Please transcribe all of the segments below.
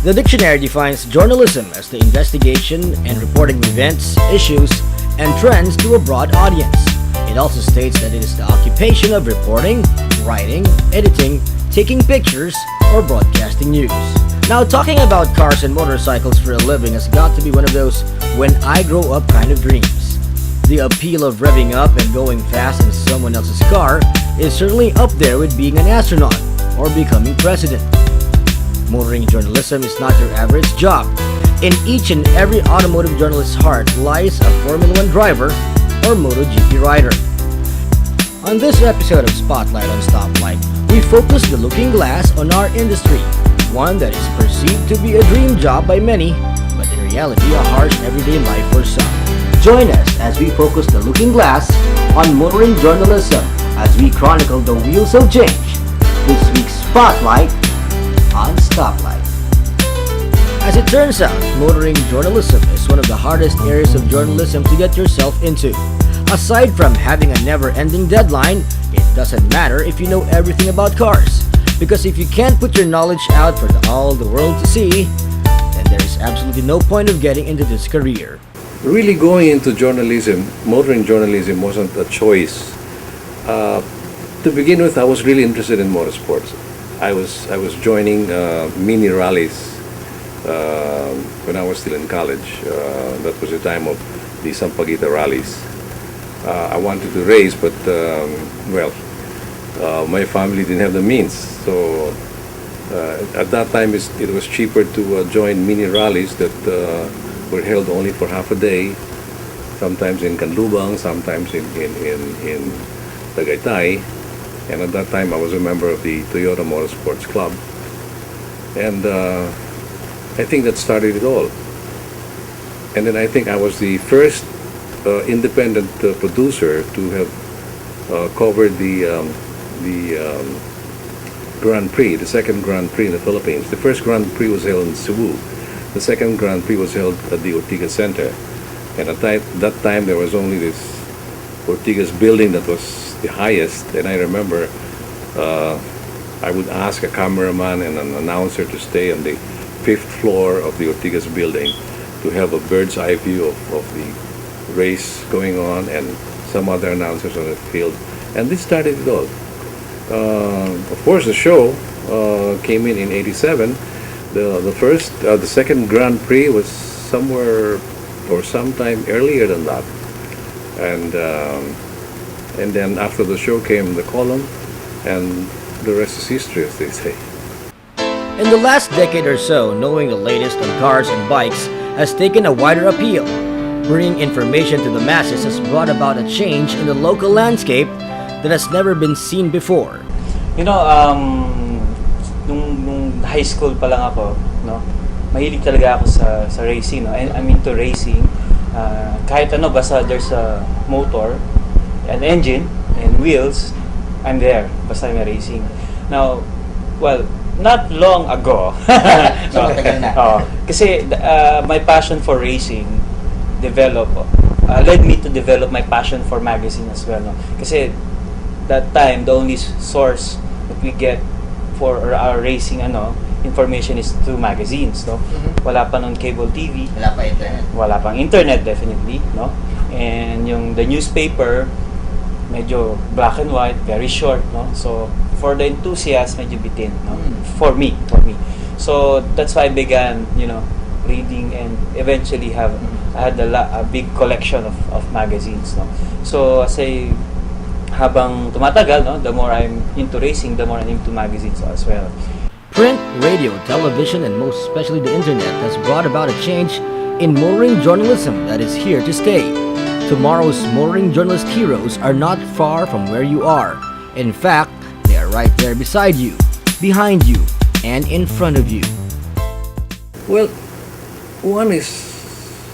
The dictionary defines journalism as the investigation and reporting of events, issues, and trends to a broad audience. It also states that it is the occupation of reporting, writing, editing, taking pictures, or broadcasting news. Now, talking about cars and motorcycles for a living has got to be one of those when I grow up kind of dreams. The appeal of revving up and going fast in someone else's car is certainly up there with being an astronaut or becoming president. Motoring journalism is not your average job. In each and every automotive journalist's heart lies a Formula One driver or MotoGP rider. On this episode of Spotlight on Stoplight, we focus the looking glass on our industry, one that is perceived to be a dream job by many, but in reality a harsh everyday life for some. Join us as we focus the looking glass on motoring journalism as we chronicle the wheels of change. This week's Spotlight on Stoplight. As it turns out, motoring journalism is one of the hardest areas of journalism to get yourself into. Aside from having a never-ending deadline, it doesn't matter if you know everything about cars. Because if you can't put your knowledge out for all the world to see, then there is absolutely no point of getting into this career. Really going into journalism, motoring journalism wasn't a choice. To begin with, I was really interested in motorsports. I was joining mini rallies when I was still in college. That was the time of the Sampaguita rallies. I wanted to race, but my family didn't have the means. So at that time, it was cheaper to join mini rallies that were held only for half a day, sometimes in Canlubang, sometimes in Tagaytay. And at that time, I was a member of the Toyota Motorsports Club. And I think that started it all. And then I think I was the first independent producer to have covered the Grand Prix, the second Grand Prix in the Philippines. The first Grand Prix was held in Cebu. The second Grand Prix was held at the Ortigas Center. And at that time, there was only this Ortigas building that was the highest. And I remember I would ask a cameraman and an announcer to stay on the 5th floor of the Ortigas building to have a bird's eye view of the race going on and some other announcers on the field. And this started it all. Of course, the show came in '87. The second Grand Prix was somewhere or sometime earlier than that. And then after the show came the column, and the rest is history, as they say. In the last decade or so, knowing the latest on cars and bikes has taken a wider appeal. Bringing information to the masses has brought about a change in the local landscape that has never been seen before. You know, nung high school pa lang ako, no, mahilig talaga ako sa racing, no? And I'm into racing. Kahit ano, basta there's a motor, an engine, and wheels, I'm there. Basta may racing. Now, well, not long ago. So, matagal na. Kasi my passion for racing led me to develop my passion for magazine as well. No? Kasi that time, the only source that we get for our racing information is through magazines. No? Mm-hmm. Wala pa nun cable TV. Wala pa internet. Wala pang internet, definitely. No? And the newspaper, medyo black and white, very short. No? So, for the enthusiast, medyo bitin. No? For me. So, that's why I began, reading, and eventually I had a big collection of magazines. No? So, habang tumatagal, no, the more I'm into racing, the more I'm into magazines as well. Print, radio, television, and most especially the internet has brought about a change in motoring journalism that is here to stay. Tomorrow's motoring journalist heroes are not far from where you are. In fact, they are right there beside you, behind you, and in front of you. Well, one is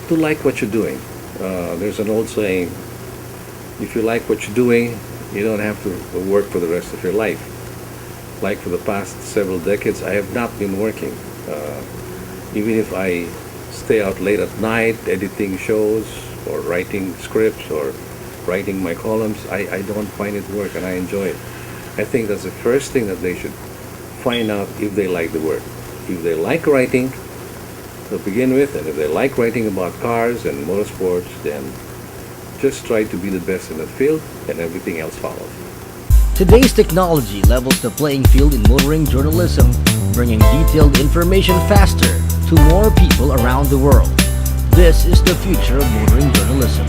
to like what you're doing. There's an old saying, if you like what you're doing, you don't have to work for the rest of your life. Like for the past several decades, I have not been working. Even if I stay out late at night editing shows or writing scripts or writing my columns, I don't find it work, and I enjoy it. I think that's the first thing that they should find out, if they like the work. If they like writing, to begin with, and if they like writing about cars and motorsports, then just try to be the best in that field, and everything else follows. Today's technology levels the playing field in motoring journalism, bringing detailed information faster to more people around the world. This is the future of motoring journalism.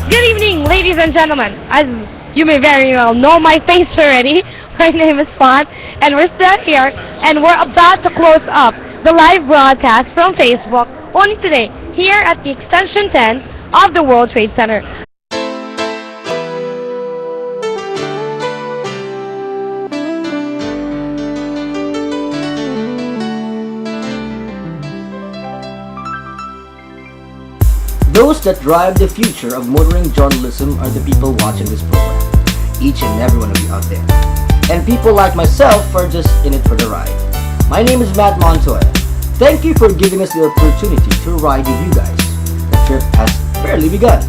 Good evening, ladies and gentlemen. As you may very well know my face already, my name is Fawn, and we're still here, and we're about to close up the live broadcast from Facebook only today, here at the Extension 10 of the World Trade Center. Those that drive the future of motoring journalism are the people watching this program. Each and every one of you out there. And people like myself are just in it for the ride. My name is Matt Montoya. Thank you for giving us the opportunity to ride with you guys. The trip has barely begun.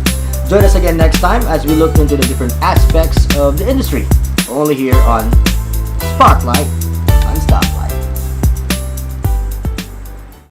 Join us again next time as we look into the different aspects of the industry. Only here on Spotlight Unstopped.